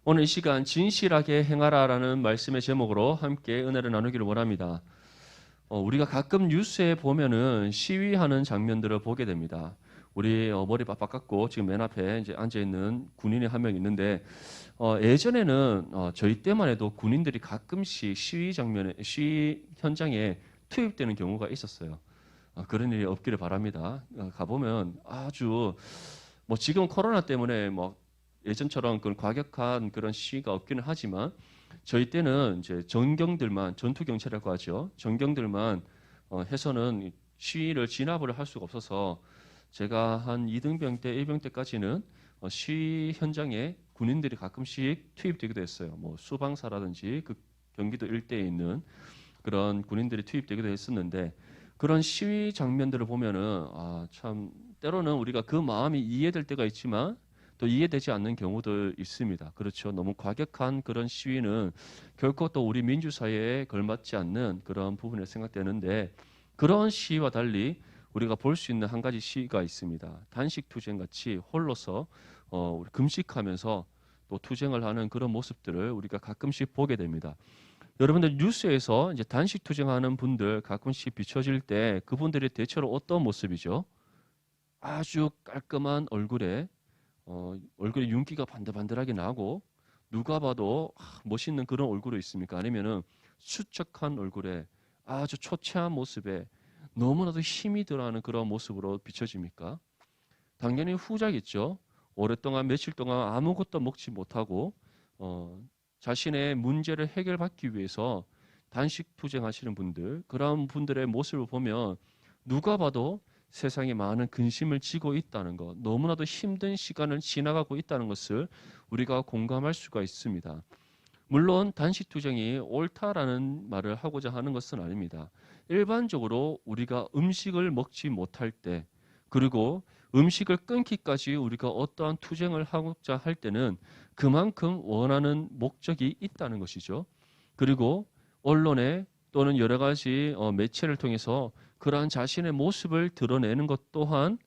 오늘 이 시간 진실하게 행하라라는 말씀의 제목으로 함께 은혜를 나누기를 원합니다. 우리가 가끔 뉴스에 보면은 시위하는 장면들을 보게 됩니다. 우리 머리 빡빡 깎고 지금 맨 앞에 이제 앉아 있는 군인이 한 명 있는데 예전에는 저희 때만 해도 군인들이 가끔씩 시위 현장에 투입되는 경우가 있었어요. 그런 일이 없기를 바랍니다. 가보면 아주 뭐 지금 코로나 때문에 뭐 예전처럼 그런 과격한 그런 시위가 없기는 하지만 저희 때는 이제 전경들만 전투 경찰이라고 하죠. 전경들만 해서는 시위를 진압을 할 수가 없어서 제가 한 2등병 때, 1병 때까지는 시위 현장에 군인들이 가끔씩 투입되기도 했어요. 뭐 수방사라든지 그 경기도 일대에 있는 그런 군인들이 투입되기도 했었는데 그런 시위 장면들을 보면은 참 때로는 우리가 그 마음이 이해될 때가 있지만 또 이해되지 않는 경우도 있습니다. 그렇죠. 너무 과격한 그런 시위는 결코 또 우리 민주사회에 걸맞지 않는 그런 부분을 생각되는데 그런 시위와 달리 우리가 볼 수 있는 한 가지 시위가 있습니다. 단식 투쟁 같이 홀로서 우리 금식하면서 또 투쟁을 하는 그런 모습들을 우리가 가끔씩 보게 됩니다. 여러분들 뉴스에서 이제 단식 투쟁하는 분들 가끔씩 비춰질 때 그분들이 대체로 어떤 모습이죠? 아주 깔끔한 얼굴에 얼굴에 윤기가 반들반들하게 나고 누가 봐도 멋있는 그런 얼굴이 있습니까? 아니면은 수척한 얼굴에 아주 초췌한 모습에 너무나도 힘이 들어가는 그런 모습으로 비춰집니까? 당연히 후자겠죠. 오랫동안 며칠 동안 아무것도 먹지 못하고 어, 자신의 문제를 해결받기 위해서 단식 투쟁하시는 분들 그런 분들의 모습을 보면 누가 봐도 세상에 많은 근심을 지고 있다는 것, 너무나도 힘든 시간을 지나가고 있다는 것을 우리가 공감할 수가 있습니다. 물론 단식 투쟁이 옳다라는 말을 하고자 하는 것은 아닙니다. 일반적으로 우리가 음식을 먹지 못할 때 그리고 음식을 끊기까지 우리가 어떠한 투쟁을 하고자 할 때는 그만큼 원하는 목적이 있다는 것이죠. 그리고 언론에 또는 여러 가지 매체를 통해서 그러한 자신의 모습을 드러내는 것 또한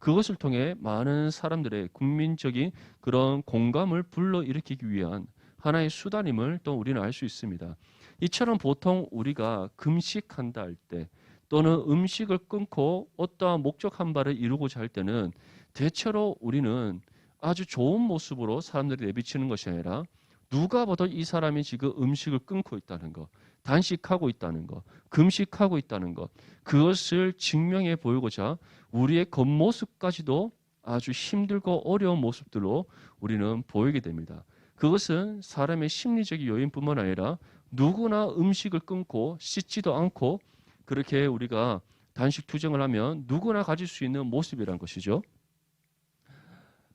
그것을 통해 많은 사람들의 국민적인 그런 공감을 불러일으키기 위한 하나의 수단임을 또 우리는 알 수 있습니다. 이처럼 보통 우리가 금식한다 할 때 또는 음식을 끊고 어떠한 목적한 바를 이루고자 할 때는 대체로 우리는 아주 좋은 모습으로 사람들이 내비치는 것이 아니라 누가 봐도 이 사람이 지금 음식을 끊고 있다는 것, 단식하고 있다는 것, 금식하고 있다는 것, 그것을 증명해 보이고자 우리의 겉모습까지도 아주 힘들고 어려운 모습들로 우리는 보이게 됩니다. 그것은 사람의 심리적인 요인뿐만 아니라 누구나 음식을 끊고 씻지도 않고 그렇게 우리가 단식 투쟁을 하면 누구나 가질 수 있는 모습이란 것이죠.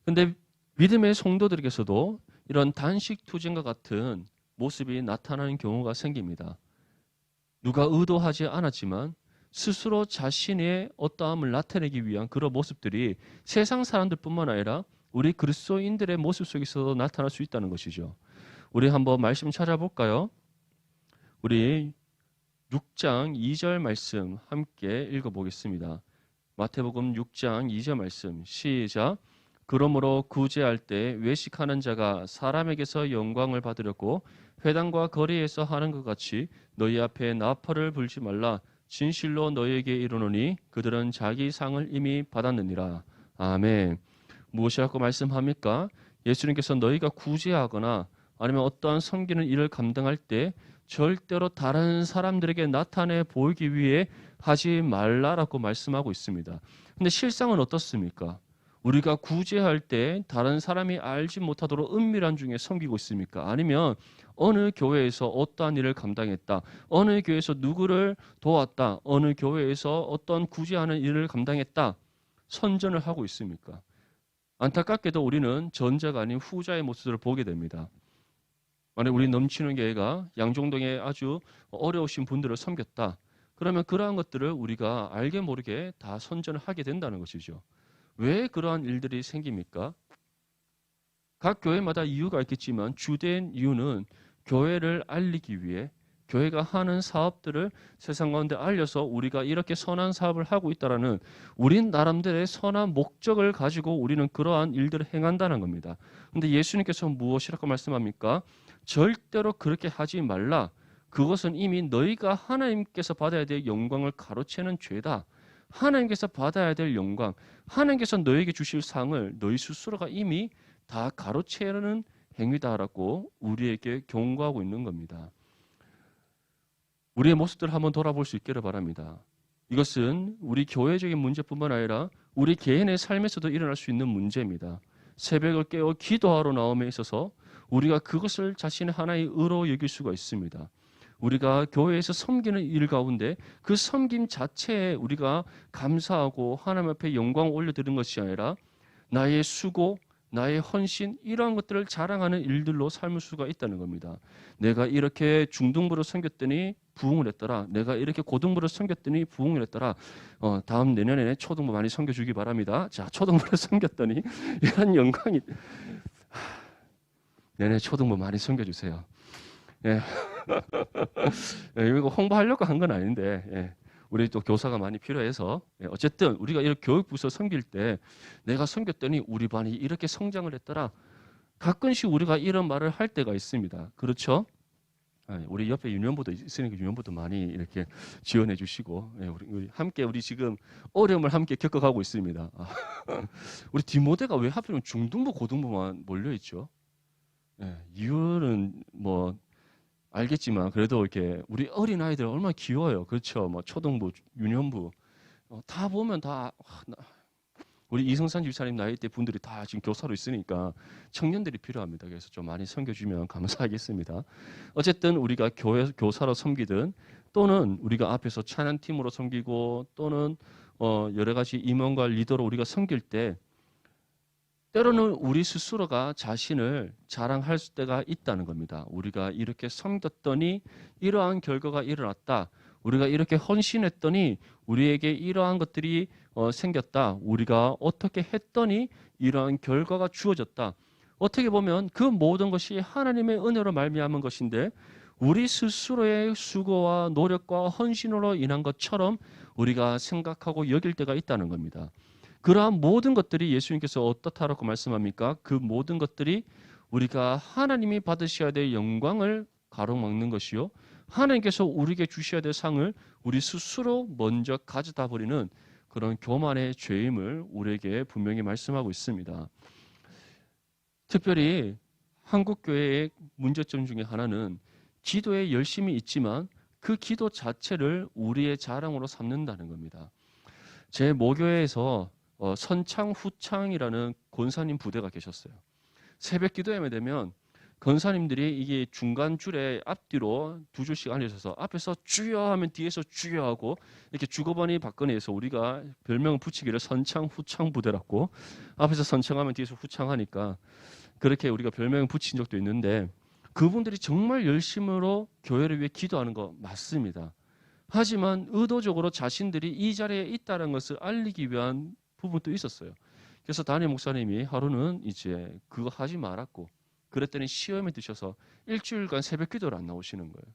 근데 믿음의 성도들에게서도 이런 단식 투쟁과 같은 모습이 나타나는 경우가 생깁니다. 누가 의도하지 않았지만 스스로 자신의 어떠함을 나타내기 위한 그런 모습들이 세상 사람들뿐만 아니라 우리 그리스도인들의 모습 속에서도 나타날 수 있다는 것이죠. 우리 한번 말씀 찾아볼까요? 우리 6장 2절 말씀 함께 읽어보겠습니다. 마태복음 6장 2절 말씀 시작. 그러므로 구제할 때 외식하는 자가 사람에게서 영광을 받으려고 회당과 거리에서 하는 것 같이 너희 앞에 나팔을 불지 말라. 진실로 너희에게 이르노니 그들은 자기 상을 이미 받았느니라. 아멘. 무엇이라고 말씀합니까? 예수님께서 너희가 구제하거나 아니면 어떠한 섬기는 일을 감당할 때 절대로 다른 사람들에게 나타내 보이기 위해 하지 말라라고 말씀하고 있습니다. 근데 실상은 어떻습니까? 우리가 구제할 때 다른 사람이 알지 못하도록 은밀한 중에 섬기고 있습니까? 아니면 어느 교회에서 어떠한 일을 감당했다. 어느 교회에서 누구를 도왔다. 어느 교회에서 어떤 구제하는 일을 감당했다. 선전을 하고 있습니까? 안타깝게도 우리는 전자가 아닌 후자의 모습을 보게 됩니다. 만약 우리 넘치는 교회가 양종동에 아주 어려우신 분들을 섬겼다. 그러면 그러한 것들을 우리가 알게 모르게 다 선전을 하게 된다는 것이죠. 왜 그러한 일들이 생깁니까? 각 교회마다 이유가 있겠지만 주된 이유는 교회를 알리기 위해 교회가 하는 사업들을 세상 가운데 알려서 우리가 이렇게 선한 사업을 하고 있다라는 우린 나름대로의 선한 목적을 가지고 우리는 그러한 일들을 행한다는 겁니다. 근데 예수님께서 무엇이라고 말씀합니까? 절대로 그렇게 하지 말라. 그것은 이미 너희가 하나님께서 받아야 될 영광을 가로채는 죄다. 하나님께서 받아야 될 영광, 하나님께서 너에게 주실 상을 너희 스스로가 이미 다 가로채는 행위다라고 우리에게 경고하고 있는 겁니다. 우리의 모습들을 한번 돌아볼 수 있기를 바랍니다. 이것은 우리 교회적인 문제뿐만 아니라 우리 개인의 삶에서도 일어날 수 있는 문제입니다. 새벽을 깨어 기도하러 나옴에 있어서 우리가 그것을 자신의 하나의 의로 여길 수가 있습니다. 우리가 교회에서 섬기는 일 가운데 그 섬김 자체에 우리가 감사하고 하나님 앞에 영광을 올려드리는 것이 아니라 나의 수고, 나의 헌신 이러한 것들을 자랑하는 일들로 삶을 수가 있다는 겁니다. 내가 이렇게 중등부를 섬겼더니 부흥을 했더라. 내가 이렇게 고등부를 섬겼더니 부흥을 했더라. 다음 내년에 초등부 많이 섬겨주기 바랍니다. 자, 초등부를 섬겼더니 이런 영광이 내년에 초등부 많이 섬겨주세요. 예. 이거 홍보하려고 한 건 아닌데 우리 또 교사가 많이 필요해서 어쨌든 우리가 이렇게 교육부서 섬길 때 내가 섬겼더니 우리 반이 이렇게 성장을 했더라. 가끔씩 우리가 이런 말을 할 때가 있습니다. 그렇죠? 우리 옆에 유년부도 있으니까 유년부도 많이 이렇게 지원해 주시고 우리 함께 우리 지금 어려움을 함께 겪어가고 있습니다. 우리 디모데가 왜 하필이면 중등부 고등부만 몰려 있죠? 이유는 뭐 알겠지만 그래도 이렇게 우리 어린 아이들 얼마나 귀여워요. 그렇죠? 뭐 초등부, 유년부 다 보면 다 우리 이성산 집사님 나이 때 분들이 다 지금 교사로 있으니까 청년들이 필요합니다. 그래서 좀 많이 섬겨주면 감사하겠습니다. 어쨌든 우리가 교사로 섬기든 또는 우리가 앞에서 찬양팀으로 섬기고 또는 여러 가지 임원과 리더로 우리가 섬길 때 때로는 우리 스스로가 자신을 자랑할 때가 있다는 겁니다. 우리가 이렇게 섬겼더니 이러한 결과가 일어났다. 우리가 이렇게 헌신했더니 우리에게 이러한 것들이 생겼다. 우리가 어떻게 했더니 이러한 결과가 주어졌다. 어떻게 보면 그 모든 것이 하나님의 은혜로 말미암은 것인데 우리 스스로의 수고와 노력과 헌신으로 인한 것처럼 우리가 생각하고 여길 때가 있다는 겁니다. 그러한 모든 것들이 예수님께서 어떻다라고 말씀합니까? 그 모든 것들이 우리가 하나님이 받으셔야 될 영광을 가로막는 것이요. 하나님께서 우리에게 주셔야 될 상을 우리 스스로 먼저 가져다 버리는 그런 교만의 죄임을 우리에게 분명히 말씀하고 있습니다. 특별히 한국교회의 문제점 중에 하나는 기도에 열심히 있지만 그 기도 자체를 우리의 자랑으로 삼는다는 겁니다. 제 모교회에서 선창 후창이라는 권사님 부대가 계셨어요. 새벽 기도회에 되면 권사님들이 이게 중간 줄에 앞뒤로 두 줄씩 앉으셔서 앞에서 주여 하면 뒤에서 주여 하고 이렇게 주거번이 박건혜에서 우리가 별명을 붙이기를 선창 후창 부대라고 앞에서 선창하면 뒤에서 후창하니까 그렇게 우리가 별명을 붙인 적도 있는데 그분들이 정말 열심으로 교회를 위해 기도하는 거 맞습니다. 하지만 의도적으로 자신들이 이 자리에 있다는 것을 알리기 위한 부분도 있었어요. 그래서 담임 목사님이 하루는 이제 그거 하지 말았고 그랬더니 시험에 드셔서 일주일간 새벽 기도를 안 나오시는 거예요.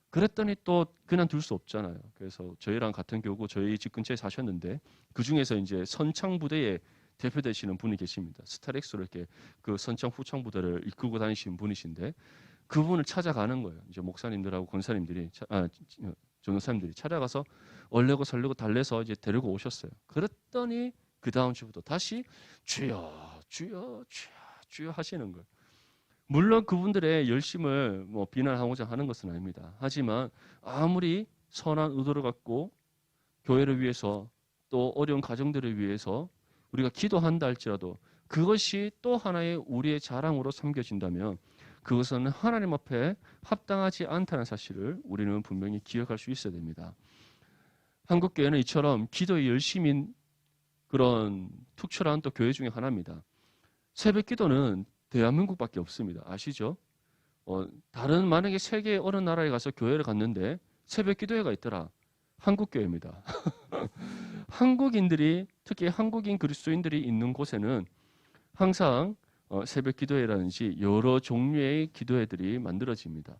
그랬더니 또 그냥 둘 수 없잖아요. 그래서 저희랑 같은 교구 저희 집 근처에 사셨는데 그 중에서 이제 선창 부대에 대표되시는 분이 계십니다. 스타렉스로 이렇게 그 선창 후창 부대를 이끌고 다니시는 분이신데 그분을 찾아가는 거예요. 이제 목사님들하고 권사님들이 전도사님들이 찾아가서 얼레고 설레고 달래서 이제 데리고 오셨어요. 그랬더니 그 다음 주부터 다시 주여 주여 주여 주여 하시는 거예요. 물론 그분들의 열심을 뭐 비난하고자 하는 것은 아닙니다. 하지만 아무리 선한 의도를 갖고 교회를 위해서 또 어려운 가정들을 위해서 우리가 기도한다 할지라도 그것이 또 하나의 우리의 자랑으로 삼겨진다면 그것은 하나님 앞에 합당하지 않다는 사실을 우리는 분명히 기억할 수 있어야 됩니다. 한국교회는 이처럼 기도에 열심인 그런 특출한 또 교회 중에 하나입니다. 새벽 기도는 대한민국밖에 없습니다. 아시죠? 다른 만약에 세계 어느 나라에 가서 교회를 갔는데 새벽 기도회가 있더라. 한국교회입니다. 한국인들이 특히 한국인 그리스도인들이 있는 곳에는 항상 새벽 기도회라든지 여러 종류의 기도회들이 만들어집니다.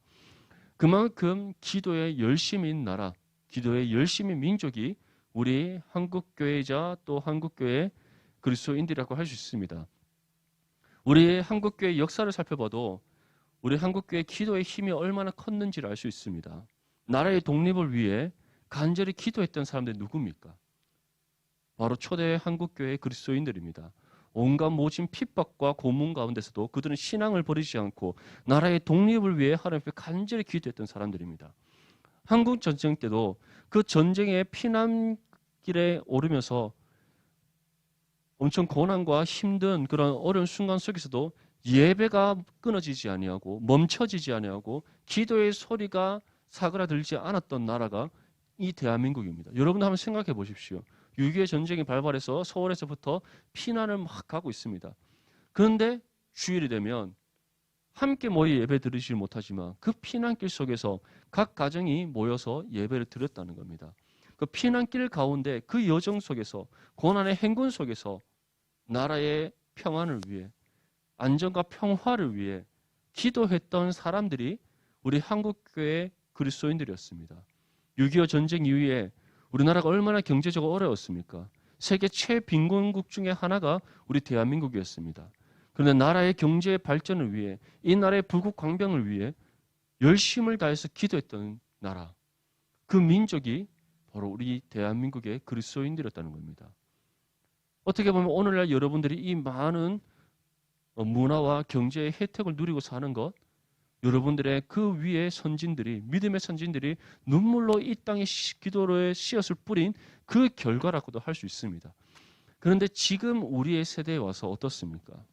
그만큼 기도에 열심인 나라, 기도에 열심인 민족이 우리 한국교회이자 또 한국교회 그리스도인들이라고 할 수 있습니다. 우리 한국교회 역사를 살펴봐도 우리 한국교회 기도의 힘이 얼마나 컸는지를 알 수 있습니다. 나라의 독립을 위해 간절히 기도했던 사람들이 누굽니까? 바로 초대 한국교회 그리스도인들입니다. 온갖 모진 핍박과 고문 가운데서도 그들은 신앙을 버리지 않고 나라의 독립을 위해 하나님 앞에 간절히 기도했던 사람들입니다. 한국 전쟁 때도 그 전쟁의 피난길에 오르면서 엄청 고난과 힘든 그런 어려운 순간 속에서도 예배가 끊어지지 아니하고 멈춰지지 아니하고 기도의 소리가 사그라들지 않았던 나라가 이 대한민국입니다. 여러분도 한번 생각해 보십시오. 6.25 전쟁이 발발해서 서울에서부터 피난을 막 가고 있습니다. 그런데 주일이 되면 함께 모여 예배 드리지 못하지만 그 피난길 속에서 각 가정이 모여서 예배를 드렸다는 겁니다. 그 피난길 가운데 그 여정 속에서 고난의 행군 속에서 나라의 평안을 위해 안전과 평화를 위해 기도했던 사람들이 우리 한국교회 그리스도인들이었습니다. 6.25 전쟁 이후에 우리나라가 얼마나 경제적으로 어려웠습니까? 세계 최빈곤국 중에 하나가 우리 대한민국이었습니다. 그런데 나라의 경제 발전을 위해 이 나라의 불국 광병을 위해 열심을 다해서 기도했던 나라, 그 민족이 바로 우리 대한민국의 그리스도인들이었다는 겁니다. 어떻게 보면 오늘날 여러분들이 이 많은 문화와 경제의 혜택을 누리고 사는 것, 여러분들의 그 위에 선진들이, 믿음의 선진들이 눈물로 이 땅에 기도로의 씨앗을 뿌린 그 결과라고도 할 수 있습니다. 그런데 지금 우리의 세대에 와서 어떻습니까?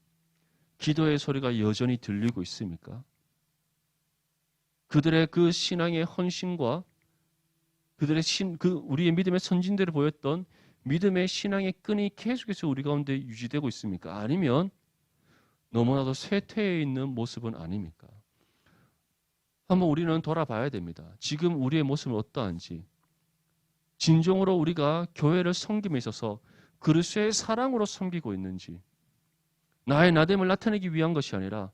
기도의 소리가 여전히 들리고 있습니까? 그들의 그 신앙의 헌신과 그들의 우리의 믿음의 선진들을 보였던 믿음의 신앙의 끈이 계속해서 우리 가운데 유지되고 있습니까? 아니면 너무나도 쇠퇴해 있는 모습은 아닙니까? 한번 우리는 돌아봐야 됩니다. 지금 우리의 모습은 어떠한지, 진정으로 우리가 교회를 섬김에 있어서 그리스도의 사랑으로 섬기고 있는지, 나의 나됨을 나타내기 위한 것이 아니라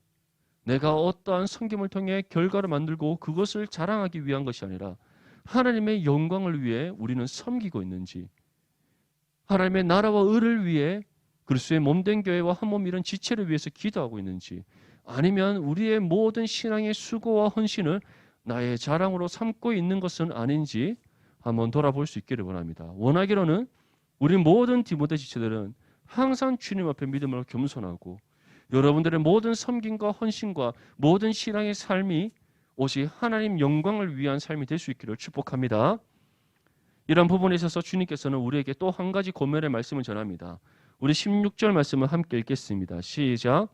내가 어떠한 섬김을 통해 결과를 만들고 그것을 자랑하기 위한 것이 아니라 하나님의 영광을 위해 우리는 섬기고 있는지, 하나님의 나라와 의를 위해 그리스도의 몸된 교회와 한몸 이룬 지체를 위해서 기도하고 있는지, 아니면 우리의 모든 신앙의 수고와 헌신을 나의 자랑으로 삼고 있는 것은 아닌지 한번 돌아볼 수 있기를 원합니다. 원하기로는 우리 모든 디모데 지체들은 항상 주님 앞에 믿음으로 겸손하고 여러분들의 모든 섬김과 헌신과 모든 신앙의 삶이 오직 하나님 영광을 위한 삶이 될 수 있기를 축복합니다. 이런 부분에 있어서 주님께서는 우리에게 또 한 가지 권면의 말씀을 전합니다. 우리 16절 말씀을 함께 읽겠습니다. 시작.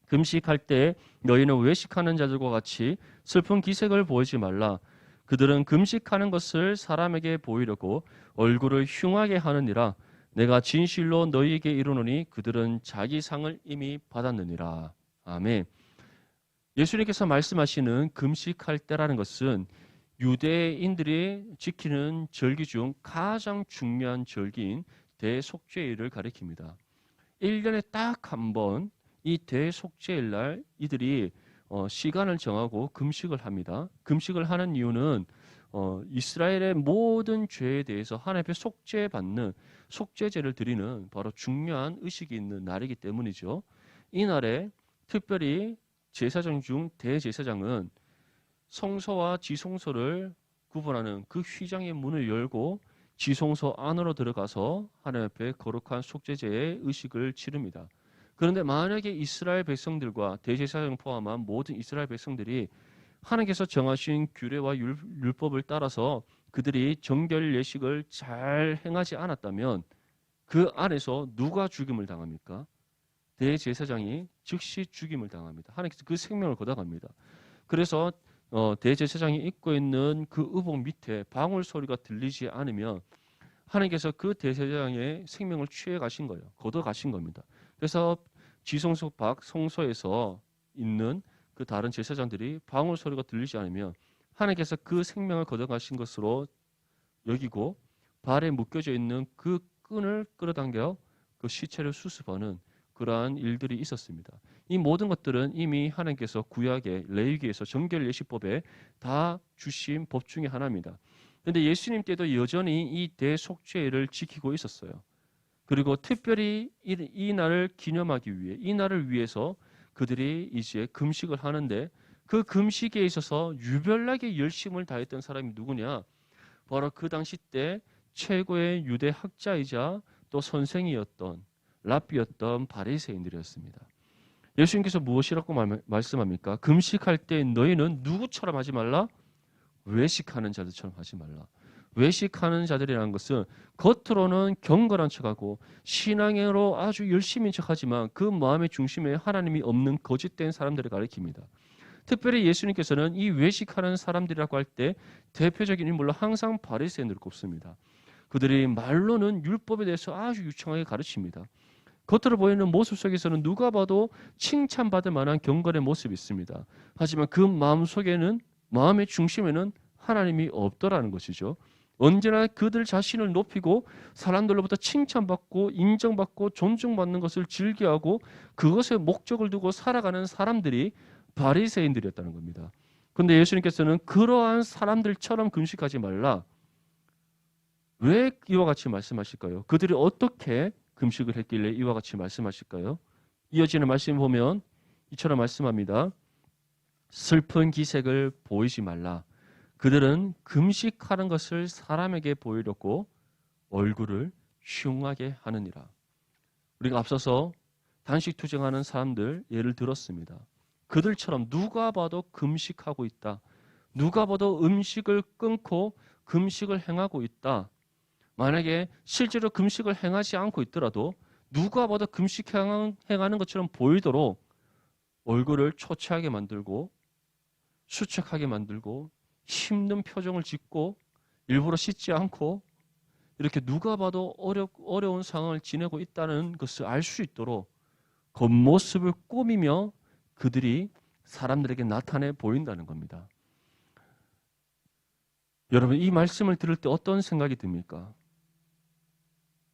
금식할 때 너희는 외식하는 자들과 같이 슬픈 기색을 보이지 말라. 그들은 금식하는 것을 사람에게 보이려고 얼굴을 흉하게 하느니라. 내가 진실로 너희에게 이르노니 그들은 자기 상을 이미 받았느니라. 아멘. 예수님께서 말씀하시는 금식할 때라는 것은 유대인들이 지키는 절기 중 가장 중요한 절기인 대속죄일을 가리킵니다. 1년에 딱 한 번 이 대속죄일 날 이들이 시간을 정하고 금식을 합니다. 금식을 하는 이유는 이스라엘의 모든 죄에 대해서 하나님 앞에 속죄받는 속죄제를 드리는 바로 중요한 의식이 있는 날이기 때문이죠. 이 날에 특별히 제사장 중 대제사장은 성소와 지성소를 구분하는 그 휘장의 문을 열고 지성소 안으로 들어가서 하나님 앞에 거룩한 속죄제의 의식을 치릅니다. 그런데 만약에 이스라엘 백성들과 대제사장 포함한 모든 이스라엘 백성들이 하나님께서 정하신 규례와 율법을 따라서 그들이 정결 예식을 잘 행하지 않았다면 그 안에서 누가 죽임을 당합니까? 대제사장이 즉시 죽임을 당합니다. 하나님께서 그 생명을 걷어갑니다. 그래서 대제사장이 입고 있는 그 의복 밑에 방울 소리가 들리지 않으면 하나님께서 그 대제사장의 생명을 취해 가신 거예요. 걷어 가신 겁니다. 그래서 지성소 밖 성소에서 있는 그 다른 제사장들이 방울 소리가 들리지 않으면 하나님께서 그 생명을 걷어 가신 것으로 여기고 발에 묶여져 있는 그 끈을 끌어당겨 그 시체를 수습하는 그러한 일들이 있었습니다. 이 모든 것들은 이미 하나님께서 구약의 레위기에서 정결 예시법에 다 주신 법 중에 하나입니다. 그런데 예수님 때도 여전히 이 대속죄를 지키고 있었어요. 그리고 특별히 이 날을 기념하기 위해, 이 날을 위해서 그들이 이제 금식을 하는데, 그 금식에 있어서 유별나게 열심을 다했던 사람이 누구냐? 바로 그 당시 때 최고의 유대 학자이자 또 선생이었던 랍비였던 바리새인들이었습니다. 예수님께서 무엇이라고 말씀합니까? 금식할 때 너희는 누구처럼 하지 말라? 외식하는 자들처럼 하지 말라. 외식하는 자들이라는 것은 겉으로는 경건한 척하고 신앙으로 아주 열심인 척하지만 그 마음의 중심에 하나님이 없는 거짓된 사람들을 가리킵니다. 특별히 예수님께서는 이 외식하는 사람들이라고 할 때 대표적인 인물로 항상 바리새인들을 꼽습니다. 그들이 말로는 율법에 대해서 아주 유창하게 가르칩니다. 겉으로 보이는 모습 속에서는 누가 봐도 칭찬받을 만한 경건의 모습이 있습니다. 하지만 그 마음 속에는, 마음의 중심에는 하나님이 없더라는 것이죠. 언제나 그들 자신을 높이고 사람들로부터 칭찬받고 인정받고 존중받는 것을 즐겨하고 그것에 목적을 두고 살아가는 사람들이 바리새인들이었다는 겁니다. 그런데 예수님께서는 그러한 사람들처럼 금식하지 말라. 왜 이와 같이 말씀하실까요? 그들이 어떻게 금식을 했길래 이와 같이 말씀하실까요? 이어지는 말씀 보면 이처럼 말씀합니다. 슬픈 기색을 보이지 말라. 그들은 금식하는 것을 사람에게 보이려고 얼굴을 흉하게 하느니라. 우리가 앞서서 단식 투쟁하는 사람들 예를 들었습니다. 그들처럼 누가 봐도 금식하고 있다. 누가 봐도 음식을 끊고 금식을 행하고 있다. 만약에 실제로 금식을 행하지 않고 있더라도 누가 봐도 금식 행하는 것처럼 보이도록 얼굴을 초췌하게 만들고 수척하게 만들고 힘든 표정을 짓고 일부러 씻지 않고 이렇게 누가 봐도 어려운 상황을 지내고 있다는 것을 알 수 있도록 겉모습을 꾸미며 그들이 사람들에게 나타내 보인다는 겁니다. 여러분, 이 말씀을 들을 때 어떤 생각이 듭니까?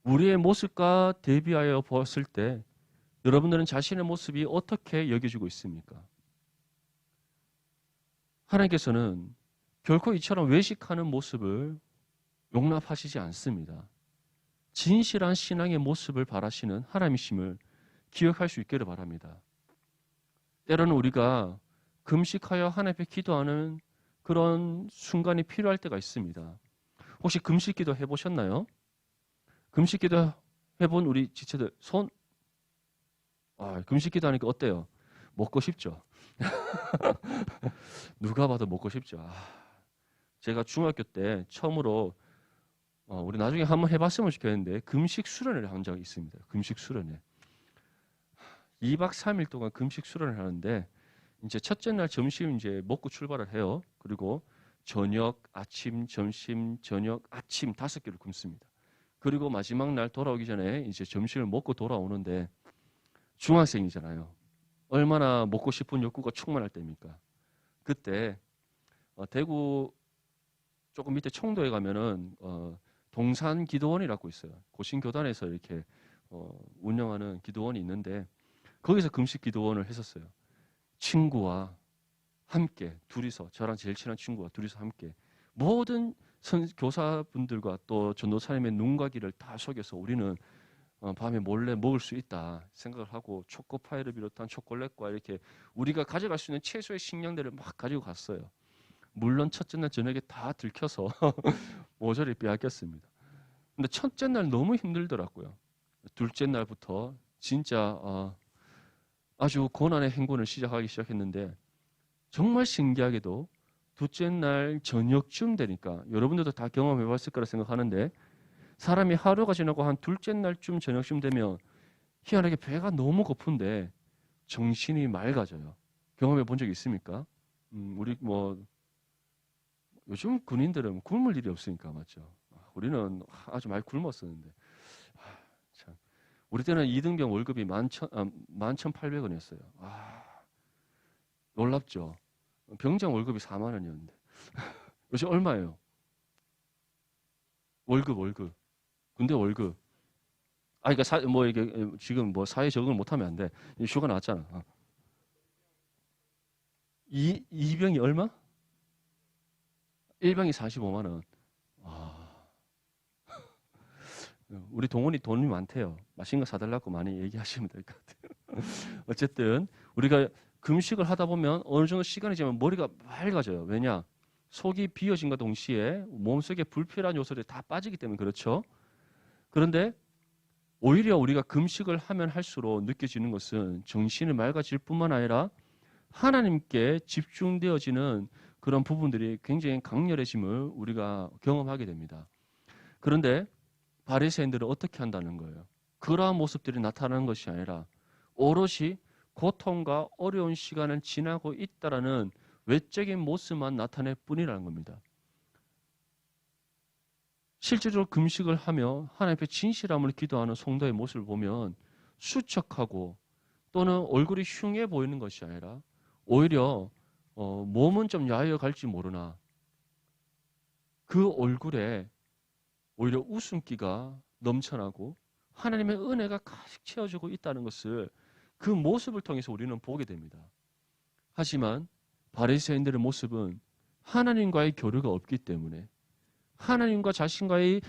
우리의 모습과 대비하여 보았을 때 여러분들은 자신의 모습이 어떻게 여겨지고 있습니까? 하나님께서는 결코 이처럼 외식하는 모습을 용납하시지 않습니다. 진실한 신앙의 모습을 바라시는 하나님이심을 기억할 수 있기를 바랍니다. 때로는 우리가 금식하여 하나님 앞에 기도하는 그런 순간이 필요할 때가 있습니다. 혹시 금식 기도 해보셨나요? 금식 기도 해본 우리 지체들 손? 금식 기도하니까 어때요? 먹고 싶죠? 누가 봐도 먹고 싶죠. 제가 중학교 때 처음으로 우리 나중에 한번 해봤으면 좋겠는데 금식 수련회를 한 적이 있습니다. 금식 수련회. 2박 3일 동안 금식 수련을 하는데 이제 첫째 날 점심 이제 먹고 출발을 해요. 그리고 저녁, 아침, 점심, 저녁, 아침 5끼를 굶습니다. 그리고 마지막 날 돌아오기 전에 이제 점심을 먹고 돌아오는데 중학생이잖아요. 얼마나 먹고 싶은 욕구가 충만할 때입니까? 그때 대구 조금 밑에 청도에 가면은 동산 기도원이라고 있어요. 고신교단에서 이렇게 운영하는 기도원이 있는데 거기서 금식 기도원을 했었어요. 친구와 함께 둘이서, 저랑 제일 친한 친구와 둘이서 함께 모든 교사분들과 또 전도사님의 눈과 귀를 다 속여서 우리는 밤에 몰래 먹을 수 있다 생각을 하고 초코파이를 비롯한 초콜릿과 이렇게 우리가 가져갈 수 있는 최소의 식량들을 막 가지고 갔어요. 물론 첫째 날 저녁에 다 들켜서 모조리 빼앗겼습니다. 근데 첫째 날 너무 힘들더라고요. 둘째 날부터 진짜 아주 고난의 행군을 시작했는데 정말 신기하게도 둘째 날 저녁쯤 되니까 여러분들도 다 경험해 봤을 거라 생각하는데 사람이 하루가 지나고 한 둘째 날쯤 저녁쯤 되면 희한하게 배가 너무 고픈데 정신이 맑아져요. 경험해 본 적 있습니까? 우리 뭐 요즘 군인들은 굶을 일이 없으니까 맞죠. 우리는 아주 많이 굶었었는데 참. 우리 때는 2등병 월급이 11,800원이었어요. 놀랍죠. 병장 월급이 4만 원이었는데 요즘 얼마예요? 월급. 군대 월급. 그러니까 이게 지금 뭐 사회 적응을 못하면 안 돼. 휴가 나왔잖아. 2병이 얼마? 1병이 45만 원. 우리 동원이 돈이 많대요. 맛있는 거 사달라고 많이 얘기하시면 될 것 같아요. 어쨌든 우리가 금식을 하다 보면 어느 정도 시간이 지나면 머리가 맑아져요. 왜냐? 속이 비어진과 동시에 몸속에 불필요한 요소들이 다 빠지기 때문에 그렇죠. 그런데 오히려 우리가 금식을 하면 할수록 느껴지는 것은 정신이 맑아질 뿐만 아니라 하나님께 집중되어지는 그런 부분들이 굉장히 강렬해짐을 우리가 경험하게 됩니다. 그런데 바리새인들은 어떻게 한다는 거예요? 그러한 모습들이 나타나는 것이 아니라 오롯이 고통과 어려운 시간을 지나고 있다라는 외적인 모습만 나타낼 뿐이라는 겁니다. 실제로 금식을 하며 하나님 앞에 진실함을 기도하는 성도의 모습을 보면 수척하고 또는 얼굴이 흉해 보이는 것이 아니라 오히려 몸은 좀 야여 갈지 모르나 그 얼굴에 오히려 웃음기가 넘쳐나고 하나님의 은혜가 가득 채워지고 있다는 것을 그 모습을 통해서 우리는 보게 됩니다. 하지만 바리새인들의 모습은 하나님과의 교류가 없기 때문에 하나님과 자신과의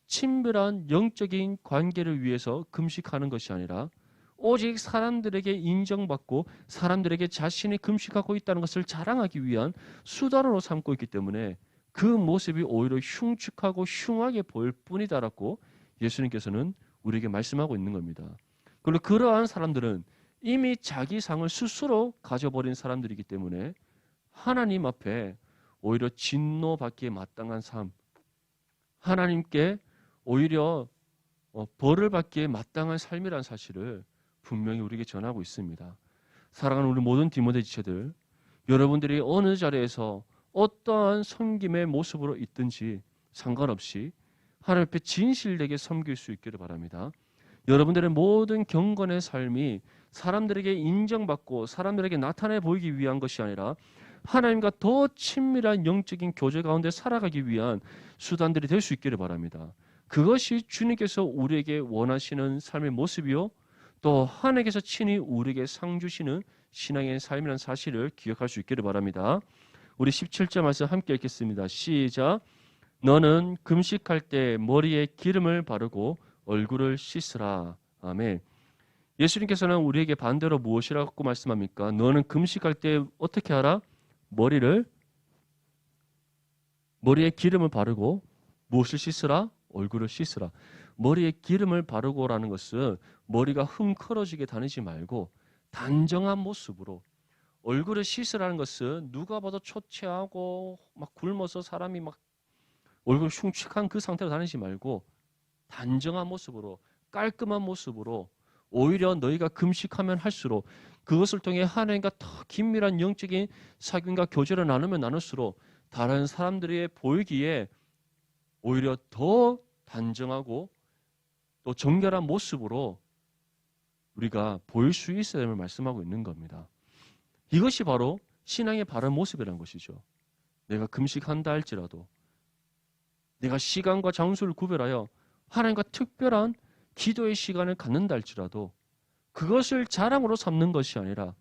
친밀한 영적인 관계를 위해서 금식하는 것이 아니라 오직 사람들에게 인정받고 사람들에게 자신이 금식하고 있다는 것을 자랑하기 위한 수단으로 삼고 있기 때문에 그 모습이 오히려 흉측하고 흉하게 보일 뿐이다라고 예수님께서는 우리에게 말씀하고 있는 겁니다. 그리고 그러한 사람들은 이미 자기 상을 스스로 가져버린 사람들이기 때문에 하나님 앞에 오히려 진노받기에 마땅한 삶, 하나님께 오히려 벌을 받기에 마땅한 삶이라는 사실을 분명히 우리에게 전하고 있습니다. 사랑하는 우리 모든 디모데 지체들, 여러분들이 어느 자리에서 어떠한 섬김의 모습으로 있든지 상관없이 하나님 앞에 진실되게 섬길 수 있기를 바랍니다. 여러분들의 모든 경건의 삶이 사람들에게 인정받고 사람들에게 나타내 보이기 위한 것이 아니라 하나님과 더 친밀한 영적인 교제 가운데 살아가기 위한 수단들이 될 수 있기를 바랍니다. 그것이 주님께서 우리에게 원하시는 삶의 모습이요 또 하나님께서 친히 우리에게 상 주시는 신앙의 삶이라는 사실을 기억할 수 있기를 바랍니다. 우리 17절 말씀 함께 읽겠습니다. 시작. 너는 금식할 때 머리에 기름을 바르고 얼굴을 씻으라. 아멘. 예수님께서는 우리에게 반대로 무엇이라고 말씀합니까? 너는 금식할 때 어떻게 하라? 머리에 기름을 바르고 무엇을 씻으라? 얼굴을 씻으라. 머리에 기름을 바르고라는 것은 머리가 흠컬어지게 다니지 말고 단정한 모습으로 얼굴을 씻으라는 것은 누가 봐도 초췌하고 막 굶어서 사람이 막 얼굴 흉측한 그 상태로 다니지 말고 단정한 모습으로 깔끔한 모습으로 오히려 너희가 금식하면 할수록 그것을 통해 하나님과 더 긴밀한 영적인 사귐과 교제를 나누면 나눌수록 다른 사람들이 보이기에 오히려 더 단정하고 또 정결한 모습으로 우리가 보일 수 있어야 됨을 말씀하고 있는 겁니다. 이것이 바로 신앙의 바른 모습이라는 것이죠. 내가 금식한다 할지라도 내가 시간과 장소를 구별하여 하나님과 특별한 기도의 시간을 갖는다 할지라도 그것을 자랑으로 삼는 것이 아니라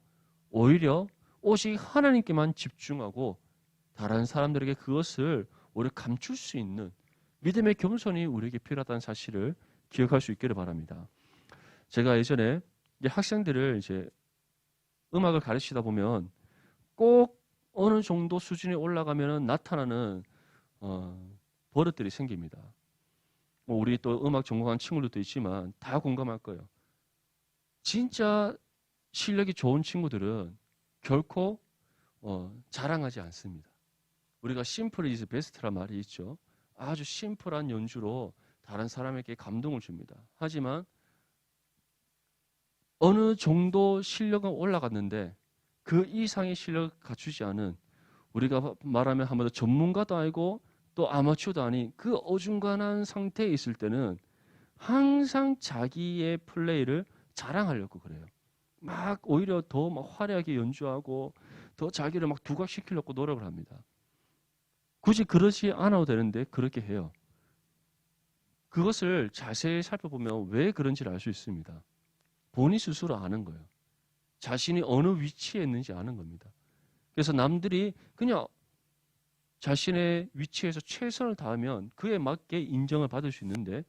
오히려 오직 하나님께만 집중하고 다른 사람들에게 그것을 오히려 감출 수 있는 믿음의 겸손이 우리에게 필요하다는 사실을 기억할 수 있기를 바랍니다. 제가 예전에 학생들을 이제 음악을 가르치다 보면 꼭 어느 정도 수준에 올라가면 나타나는 버릇들이 생깁니다. 우리 또 음악 전공한 친구들도 있지만 다 공감할 거예요. 진짜 실력이 좋은 친구들은 결코 자랑하지 않습니다. 우리가 심플 이즈 베스트란 말이 있죠. 아주 심플한 연주로 다른 사람에게 감동을 줍니다. 하지만 어느 정도 실력은 올라갔는데 그 이상의 실력을 갖추지 않은 우리가 말하면 한마디로 전문가도 아니고 또 아마추어도 아닌 그 어중간한 상태에 있을 때는 항상 자기의 플레이를 자랑하려고 그래요. 막 오히려 더 막 화려하게 연주하고 더 자기를 막 두각시키려고 노력을 합니다. 굳이 그러지 않아도 되는데 그렇게 해요. 그것을 자세히 살펴보면 왜 그런지를 알 수 있습니다. 본인 스스로 아는 거예요. 자신이 어느 위치에 있는지 아는 겁니다. 그래서 남들이 그냥 자신의 위치에서 최선을 다하면 그에 맞게 인정을 받을 수 있는데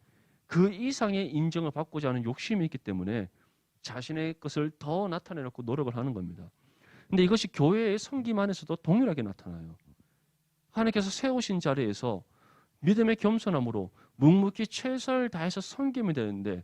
그 이상의 인정을 받고자 하는 욕심이 있기 때문에 자신의 것을 더 나타내놓고 노력을 하는 겁니다. 근데 이것이 교회의 섬김 안에서도 동일하게 나타나요. 하나님께서 세우신 자리에서 믿음의 겸손함으로 묵묵히 최선을 다해서 섬기면 되는데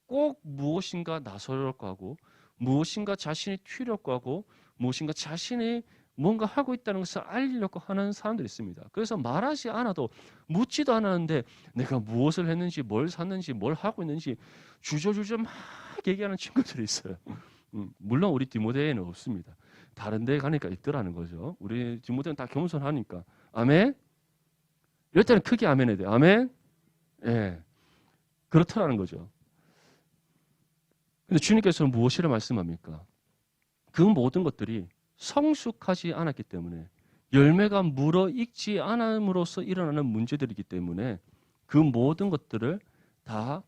꼭 무엇인가 나서려고 하고 무엇인가 자신이 튀려고 하고 무엇인가 자신이 뭔가 하고 있다는 것을 알리려고 하는 사람들이 있습니다. 그래서 말하지 않아도 묻지도 않았는데 내가 무엇을 했는지 뭘 샀는지 뭘 하고 있는지 주저주저 막 얘기하는 친구들이 있어요. 물론 우리 디모데에는 없습니다. 다른 데 가니까 있더라는 거죠. 우리 디모데는 다 겸손하니까. 아멘? 이럴 때는 크게 아멘 해야 돼요. 아멘? 예. 그렇더라는 거죠. 근데 주님께서는 무엇이라 말씀합니까? 그 모든 것들이 성숙하지 않았기 때문에 열매가 물어익지 않음으로써 일어나는 문제들이기 때문에 그 모든 것들을 다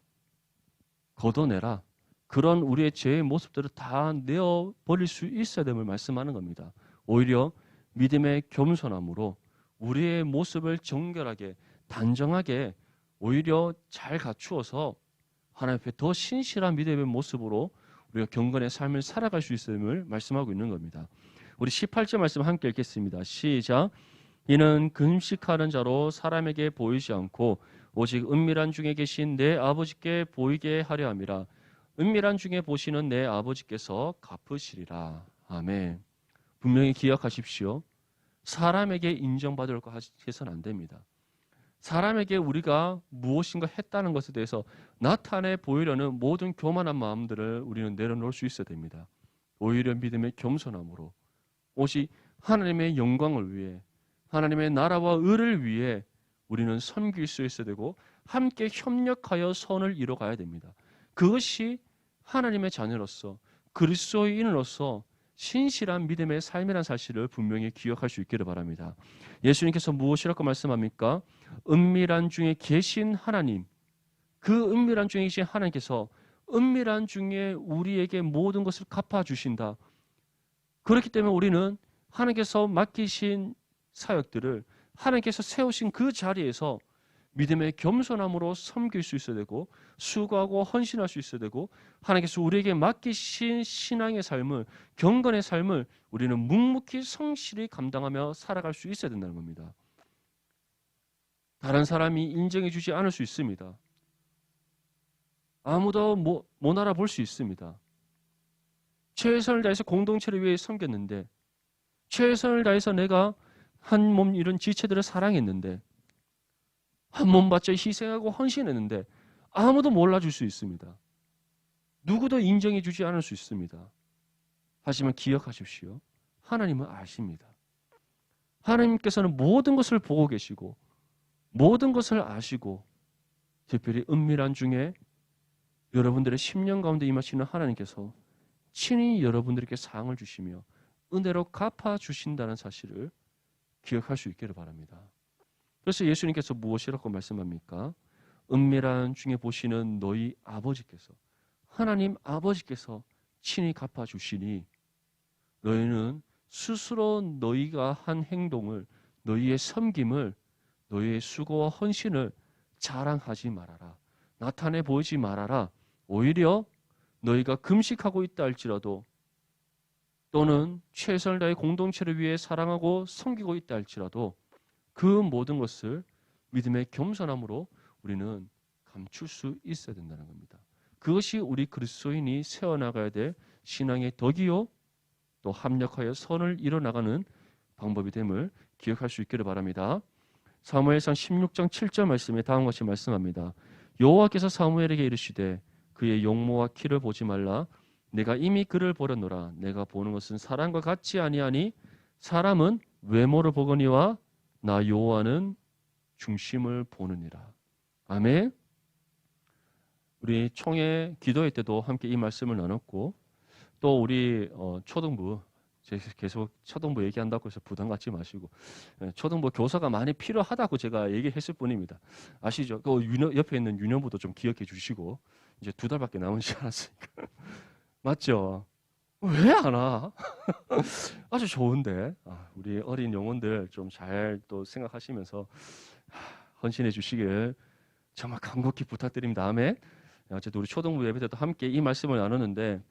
걷어내라. 그런 우리의 죄의 모습들을 다 내어버릴 수 있어야 됨을 말씀하는 겁니다. 오히려 믿음의 겸손함으로 우리의 모습을 정결하게 단정하게 오히려 잘 갖추어서 하나님 앞에 더 신실한 믿음의 모습으로 우리가 경건의 삶을 살아갈 수 있음을 말씀하고 있는 겁니다. 우리 18절 말씀 함께 읽겠습니다. 시작. 이는 금식하는 자로 사람에게 보이지 않고 오직 은밀한 중에 계신 내 아버지께 보이게 하려 함이라. 은밀한 중에 보시는 내 아버지께서 갚으시리라. 아멘. 분명히 기억하십시오. 사람에게 인정받으려고 해서는 안 됩니다. 사람에게 우리가 무엇인가 했다는 것에 대해서 나타내 보이려는 모든 교만한 마음들을 우리는 내려놓을 수 있어야 됩니다. 오히려 믿음의 겸손함으로 오직 하나님의 영광을 위해 하나님의 나라와 의를 위해 우리는 섬길 수 있어야 되고 함께 협력하여 선을 이뤄가야 됩니다. 그것이 하나님의 자녀로서 그리스도인으로서 신실한 믿음의 삶이라는 사실을 분명히 기억할 수 있기를 바랍니다. 예수님께서 무엇이라고 말씀합니까? 은밀한 중에 계신 하나님, 그 은밀한 중에 계신 하나님께서 은밀한 중에 우리에게 모든 것을 갚아주신다. 그렇기 때문에 우리는 하나님께서 맡기신 사역들을 하나님께서 세우신 그 자리에서 믿음의 겸손함으로 섬길 수 있어야 되고 수고하고 헌신할 수 있어야 되고 하나님께서 우리에게 맡기신 신앙의 삶을 경건의 삶을 우리는 묵묵히 성실히 감당하며 살아갈 수 있어야 된다는 겁니다. 다른 사람이 인정해 주지 않을 수 있습니다. 아무도 못 알아볼 수 있습니다. 최선을 다해서 공동체를 위해 섬겼는데 최선을 다해서 내가 한 몸 이룬 지체들을 사랑했는데 한 몸 바쳐 희생하고 헌신했는데 아무도 몰라줄 수 있습니다. 누구도 인정해 주지 않을 수 있습니다. 하지만 기억하십시오. 하나님은 아십니다. 하나님께서는 모든 것을 보고 계시고 모든 것을 아시고 특별히 은밀한 중에 여러분들의 심령 가운데 임하시는 하나님께서 친히 여러분들에게 상을 주시며 은혜로 갚아주신다는 사실을 기억할 수 있기를 바랍니다. 그래서 예수님께서 무엇이라고 말씀합니까? 은밀한 중에 보시는 너희 아버지께서 하나님 아버지께서 친히 갚아주시니 너희는 스스로 너희가 한 행동을 너희의 섬김을 너희의 수고와 헌신을 자랑하지 말아라. 나타내 보이지 말아라. 오히려 너희가 금식하고 있다 할지라도 또는 최선을 다해 공동체를 위해 사랑하고 섬기고 있다 할지라도 그 모든 것을 믿음의 겸손함으로 우리는 감출 수 있어야 된다는 겁니다. 그것이 우리 그리스도인이 세워나가야 될 신앙의 덕이요 또 합력하여 선을 이뤄나가는 방법이 됨을 기억할 수 있기를 바랍니다. 사무엘상 16장 7절 말씀에 다음과 같이 말씀합니다. 여호와께서 사무엘에게 이르시되 그의 용모와 키를 보지 말라. 내가 이미 그를 보렸노라. 내가 보는 것은 사람과 같지 아니하니 사람은 외모를 보거니와 나 여호와는 중심을 보느니라. 아멘. 우리 총회 기도회 때도 함께 이 말씀을 나눴고 또 우리 초등부 계속 초등부 얘기한다고 해서 부담 갖지 마시고 초등부 교사가 많이 필요하다고 제가 얘기했을 뿐입니다. 아시죠? 그 옆에 있는 유년부도 좀 기억해 주시고 이제 2달밖에 남지 않았으니까 맞죠? 왜 안 와? 아주 좋은데 우리 어린 영혼들 좀 잘 또 생각하시면서 헌신해 주시길 정말 간곡히 부탁드립니다. 아멘. 어쨌든 우리 초등부 예배 때도 함께 이 말씀을 나누는데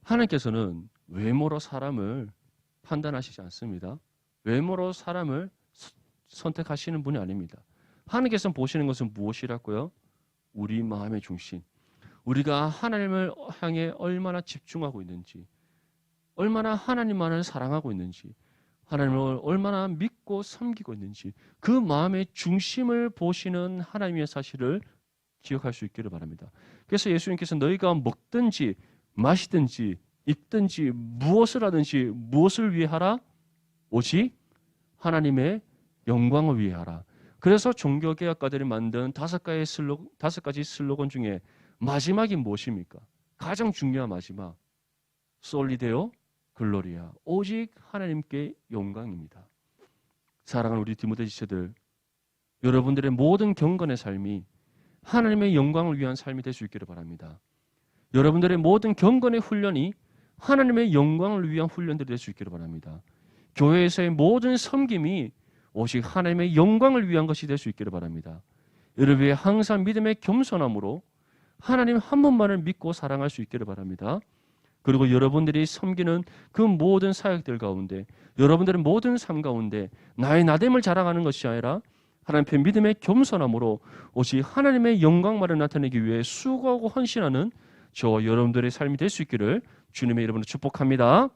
하나님께서는 외모로 사람을 판단하시지 않습니다. 외모로 사람을 선택하시는 분이 아닙니다. 하나님께서 보시는 것은 무엇이라고요? 우리 마음의 중심. 우리가 하나님을 향해 얼마나 집중하고 있는지, 얼마나 하나님만을 사랑하고 있는지, 하나님을 얼마나 믿고 섬기고 있는지 그 마음의 중심을 보시는 하나님의 사실을 기억할 수 있기를 바랍니다. 그래서 예수님께서 너희가 먹든지 마시든지 입든지 무엇을 하든지 무엇을 위해 하라? 오직 하나님의 영광을 위해 하라. 그래서 종교개혁가들이 만든 5가지 슬로건 중에 마지막이 무엇입니까? 가장 중요한 마지막. 솔리데오 글로리아. 오직 하나님께 영광입니다. 사랑하는 우리 디모데 지체들, 여러분들의 모든 경건의 삶이 하나님의 영광을 위한 삶이 될 수 있기를 바랍니다. 여러분들의 모든 경건의 훈련이 하나님의 영광을 위한 훈련들이 될 수 있기를 바랍니다. 교회에서의 모든 섬김이 오직 하나님의 영광을 위한 것이 될 수 있기를 바랍니다. 여러분의 항상 믿음의 겸손함으로 하나님 한 분만을 믿고 사랑할 수 있기를 바랍니다. 그리고 여러분들이 섬기는 그 모든 사역들 가운데, 여러분들의 모든 삶 가운데 나의 나됨을 자랑하는 것이 아니라 하나님의 믿음의 겸손함으로 오직 하나님의 영광만을 나타내기 위해 수고하고 헌신하는 저와 여러분들의 삶이 될 수 있기를 주님의 이름으로 축복합니다.